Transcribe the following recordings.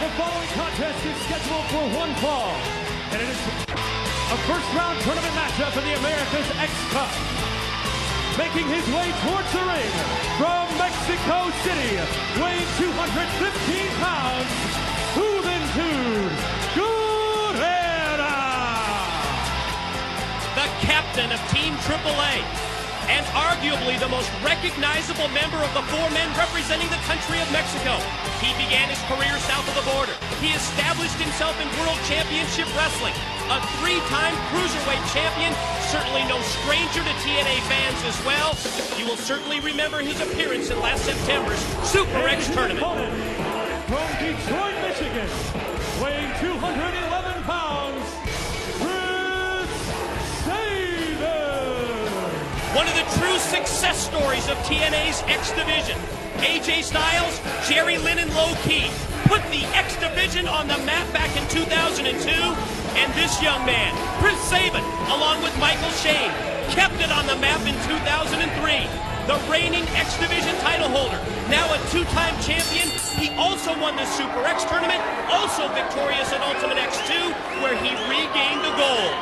The following contest is scheduled for one fall, and it is a first-round tournament matchup in the America's X Cup. Making his way towards the ring from Mexico City, weighing 215 pounds, Juventud Guerrera. The captain of Team AAA, and arguably the most recognizable member of the four men representing the country of Mexico. He began his career south of the border. He established himself in World Championship Wrestling. A three-time Cruiserweight champion, certainly no stranger to TNA fans as well. You will certainly remember his appearance in last September's Super X Tournament. From Detroit, Michigan, weighing 211 pounds, one of the true success stories of TNA's X Division. AJ Styles, Jerry Lynn, and Low Key put the X Division on the map back in 2002, and this young man, Chris Sabin, along with Michael Shane, kept it on the map in 2003. The reigning X Division title holder, now a two-time champion. He also won the Super X Tournament, also victorious at Ultimate X2, where he regained the gold.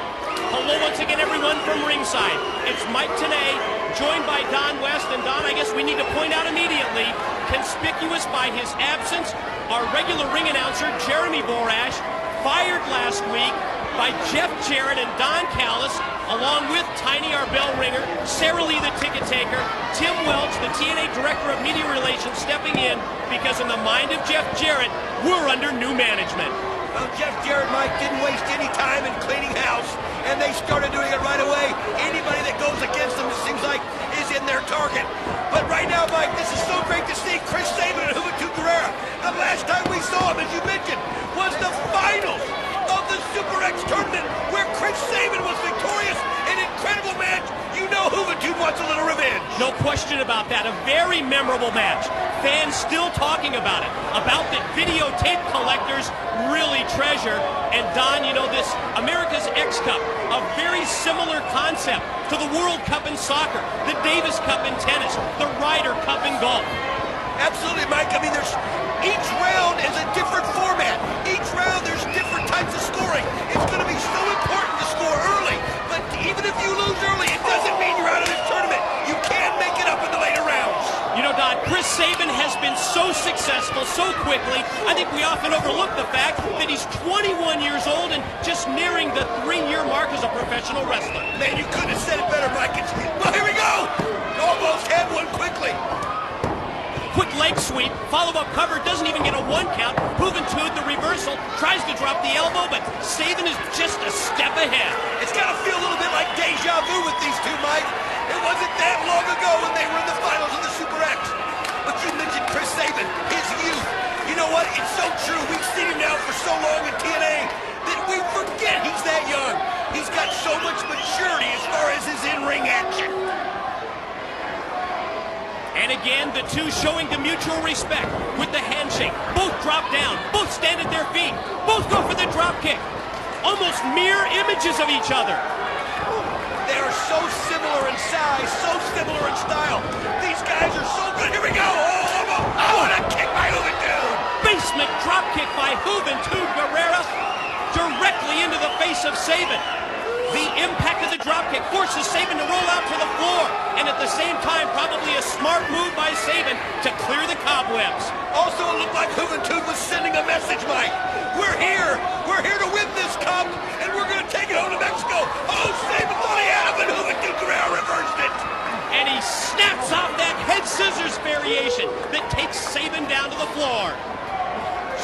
Hello once again, everyone, from ringside. It's Mike Tenay, joined by Don West. And Don, I guess we need to point out immediately, conspicuous by his absence, our regular ring announcer, Jeremy Borash, fired last week by Jeff Jarrett and Don Callis, along with Tiny, our bell ringer, Sarah Lee, the ticket taker, Tim Welch, the TNA Director of Media Relations, stepping in because in the mind of Jeff Jarrett, we're under new management. Well, Jeff Jarrett, Mike, didn't waste any time in cleaning house, and they started doing it right away. Anybody that goes against them, it seems like, is in their target. But right now, Mike, this is so great to see Chris Sabin and Juventud Guerrera. The last time we saw him, as you mentioned, was the finals of the Super X Tournament, where Chris Sabin was victorious. An incredible match. You know Juventud wants a little revenge. No question about that. A very memorable match. Fans still talking about it. About that videotape collectors really treasure. And Don, you know, this America's X Cup, a very similar concept to the World Cup in soccer, the Davis Cup in tennis, the Ryder Cup in golf. Absolutely, Mike. I mean, each round is a different format. Each round there's different types of scoring. It's going to be so important to score early. But even if you lose early, it doesn't mean you're out of this tournament. You can make it up in the later rounds. You know, Don, Chris Sabin has been so successful so quickly. I think we often overlook the fact that he's 21 years old and just nearing the 3-year mark as a professional wrestler. Man, you couldn't have said it better, Mike. Well, here we go. Almost had one quickly. Quick leg sweep, follow-up cover, doesn't even get a 1 count. Juventud, the reversal, tries to drop the elbow, but Sabin is just a step ahead. It's got to feel a little bit like deja vu with these two, Mike. It wasn't that long ago when they were in the finals of the Super X. But you mentioned Chris Sabin, his youth. You know what? It's so true. We've seen him now for so long in TNA that we forget he's that young. He's got so much maturity as far as his in-ring action. And again, the two showing the mutual respect with the handshake. Both drop down, both stand at their feet, both go for the drop kick. Almost mirror images of each other. They are so similar in size, so similar in style. These guys are so good. Here we go. Oh, what a kick by Juventud. Basement drop kick by Juventud Guerrera directly into the face of Sabin. The impact of the dropkick forces Sabin to roll out to the floor, and at the same time, probably a smart move by Sabin to clear the cobwebs. Also, it looked like Juventud was sending a message, Mike. We're here to win this cup, and we're going to take it home to Mexico. Oh, Sabin thought he had him, but Juventud Guerrera reversed it. And he snaps off that head scissors variation that takes Sabin down to the floor.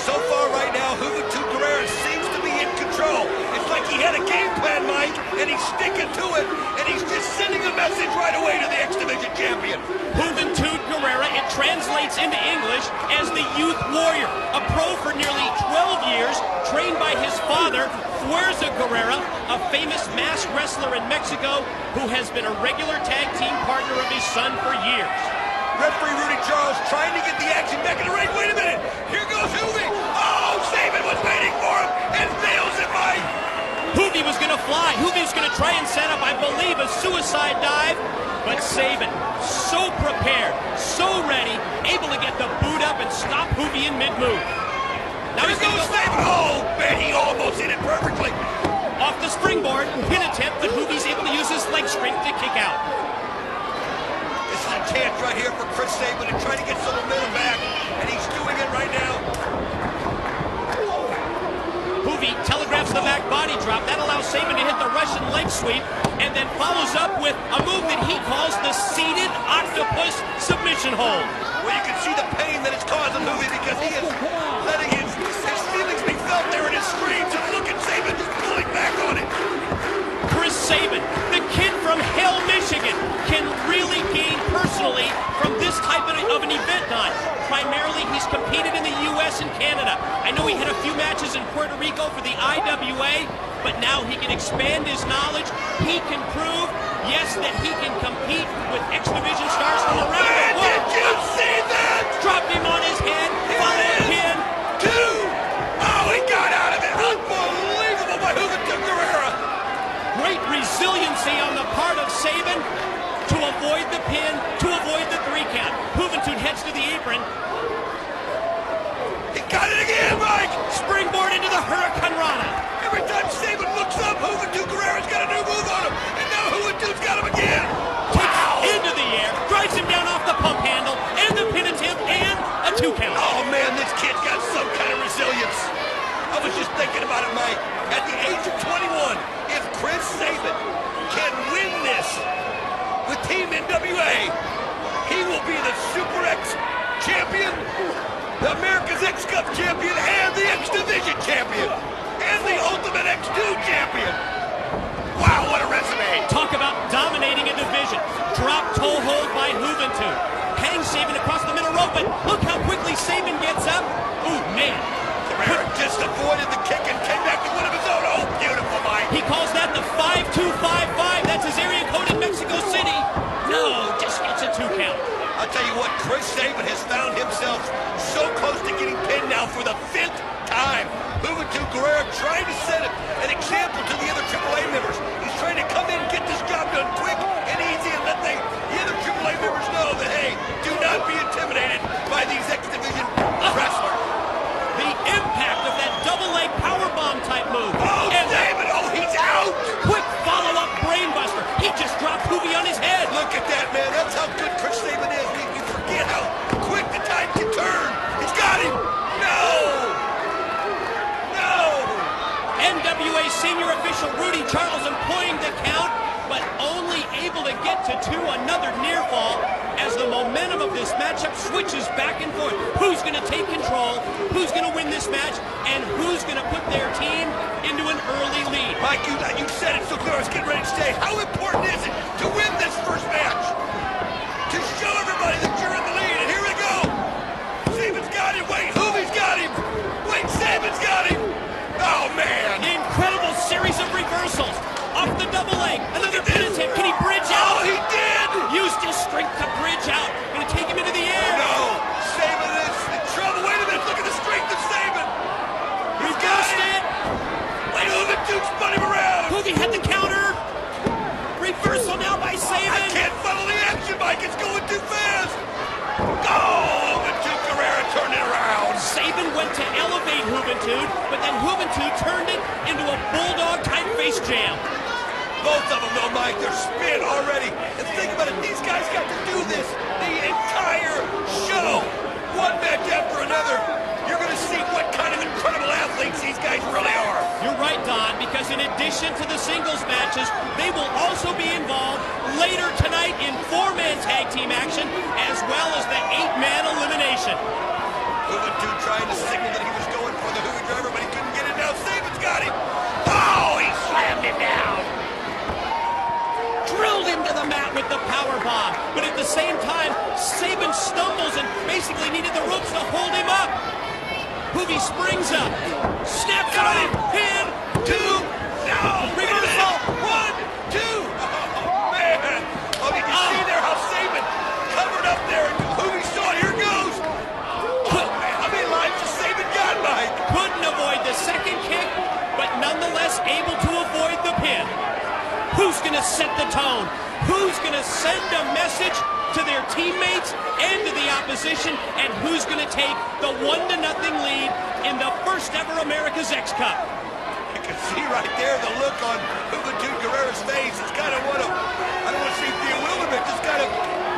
So far right now, Juventud Guerrera seems to be in control. It's like he had a game plan, Mike, and he's sticking to it, and he's just sending a message right away to the X Division champion. Juventud Guerrera, it translates into English as the Youth Warrior, a pro for nearly 12 years, trained by his father, Fuerza Guerrera, a famous masked wrestler in Mexico who has been a regular tag team partner of his son for years. Referee Rudy Charles trying to get the action back in the ring. Wait a minute. Here goes Juvi. Oh, Sabin was waiting for him and nails it, Mike. Juvi was going to fly. Juvi was going to try and set up, I believe, a suicide dive. But Sabin, so prepared, so ready, able to get the boot up and stop Juvi in mid-move. Now he's going almost hit it perfectly. Off the springboard, pin attempt, but Hoovie's able to use his leg strength to kick out. This is a chance right here for Chris Sabin to try to get some momentum back, and he's doing it right now. Hoovie telegraphs the back body drop. That allows Sabin to hit the Russian leg sweep, and then follows up with a move that he calls the seated octopus submission hold. Well, you can see the pain that it's causing Hoovie because he is letting his feelings be felt there in his screams, and look at Sabin just pulling back on it. Chris Sabin, the kid from Hale, Michigan, can really gain personally from this type of an event, Don. Primarily, he's competed in the U.S. and Canada. I know he had a few matches in Puerto Rico for the IWA, but now he can expand his knowledge. He can prove, yes, that he can compete with X Division stars from around the world. Did you see that? Dropped him on his head, followed pin. Two! Oh, he got out of it! Unbelievable by Juventud Guerrera! Great resiliency on the part of Sabin to avoid the pin, to avoid the 3 count. Juventud heads to the apron. He got it again, Mike! Springboard into the Hurricane Rana. Every time Sabin looks up, Juventud Guerrera's got a new move on him, and now Juventud's got him again! Takes into the air, drives him down off the pump handle, and the pin attempt, and a 2 count. Oh man, this kid's got some kind of resilience. I was just thinking about it, Mike. At the age of 21, if Chris Sabin can win this with Team NWA, he will be the Super X champion, the America's X Cup champion, and the X Division champion, and the Ultimate X2 champion. Wow, what a resume. Talk about dominating a division. Drop toe hold by Juventud. Hangs Sabin across the middle rope, but look how quickly Sabin gets up. Ooh, man. Guerrera just avoided the kick and came back with one of his own. Oh, beautiful, Mike. He calls that the 5-2-5-5. That's his area code in Mexico City. No, just gets a 2 count. I'll tell you what, Chris Sabin has found himself so close to getting pinned now for the 5th time. Juventud Guerrera trying to set an example to the other AAA members. He's trying to come in and get this job done quick and easy and let the other AAA members know that, hey, do not be intimidated by these X Division wrestlers. The impact of that double leg powerbomb type move. Oh, and Sabin, oh, he's out. Quick follow-up brainbuster. He just dropped Hoovie on his head. Look at that, man. That's how good Chris Sabin is. We forget how quick the tide can turn. He's got him. No. No. NWA senior official Rudy Charles employing the count, but only able to get to 2. Another near fall as the momentum of this matchup switches back and forth. Who's going to take control? Who's going to win this match? And who's going to put their team into an early lead? Mike, you said it so clear. I was getting ready to say, how important is it to win this first match? To show everybody that you're in the lead. And here we go. Sabin's got him. Wait, Hoovie's got him. Wait, Sabin's got him. Oh, man. Incredible series of reversals. Off the double leg. Another pin attempt. Can he bridge out? Oh, he did. Used his strength to bridge out. Going to take him into the air. No. Sabin is in trouble. Wait a minute. Look at the strength of Sabin. He's got it. Wait, Juventud spun him around. Hoovie had the counter. Reversal now by Sabin. I can't follow the action, Mike. It's going too fast. Oh, Juventud Guerrera turned it around. Sabin went to elevate Juventud, but then Juventud turned it into a bulldog-type face jam. Both of them, though, Mike, they're spin already. And think about it, these guys got to do this the entire show. One match after another. You're going to see what kind of incredible athletes these guys really are. You're right, Don, because in addition to the singles matches, they will also be involved later tonight in 4-man tag team action, as well as the 8-man elimination. Juventud trying to signal that he was going for the Hoovie driver, but he couldn't get it now. Sabin's got him. Oh, he slammed him down. Drilled him to the mat with the power bomb, but at the same time, Sabin stumbles and basically needed the ropes to hold him up. Hoovie springs up, snaps on him, pin, 2, no, reversal, 1, 2. Oh, man. Oh, did you see there how Sabin covered up there and Hoovie saw it? Here goes. Oh, man, how many lives has Sabin got, Mike? Couldn't avoid the second kick, but nonetheless able to avoid the pin. Who's going to set the tone? Who's going to send a message to their teammates and to the opposition? And who's going to take the 1-0 lead in the first ever America's X Cup? can see right there the look on Juventud Guerrera's face. It's kind of one of, I don't want to say bewilderment, just kind of,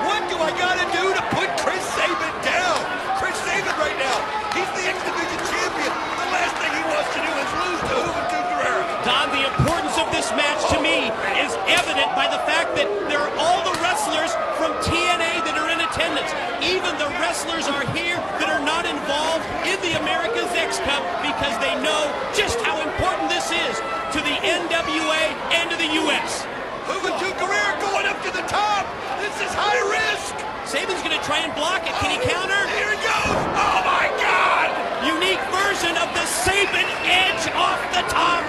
what do I got to do to put Chris Sabin down? Chris Sabin right now, he's the X Division champion. The last thing he wants to do is lose to Juventud Guerrera. Don, the importance of this match to me is evident by the fact that there are all the wrestlers from TNA that are in attendance. Even the wrestlers are here that are not involved in the America's X Cup because they know just how important this is to the NWA and to the U.S. Juventud Guerrera going up to the top. This is high risk. Sabin's going to try and block it. Can he counter? Here he goes. Oh, my God. Unique version of the Sabin edge off the top.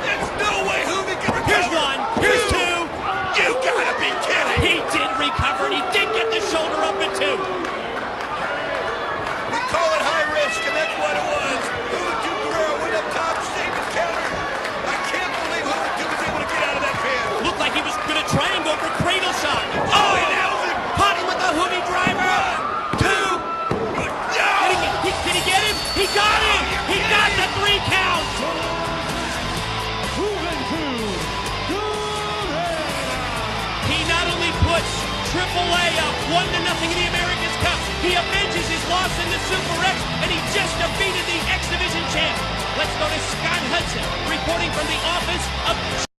There's no way Juventud can recover. Here's one. Here's two. You gotta be kidding. He did recover, and he did get the shoulder up at two. We call it high risk, and that's what it was. Juventud Guerrera went up top, Sabin countered. I can't believe Juventud was able to get out of that pin. Looked like he was going to try and go for cradle shot. Oh, he nails him. Caught him with the Hoovy driver. Two. No. Did he get him? He got him. He got the 3 count. He not only puts AAA up 1-0 in the America's Cup, he avenges his loss in the Super X, and he just defeated the X Division champ. Let's go to Scott Hudson, reporting from the office of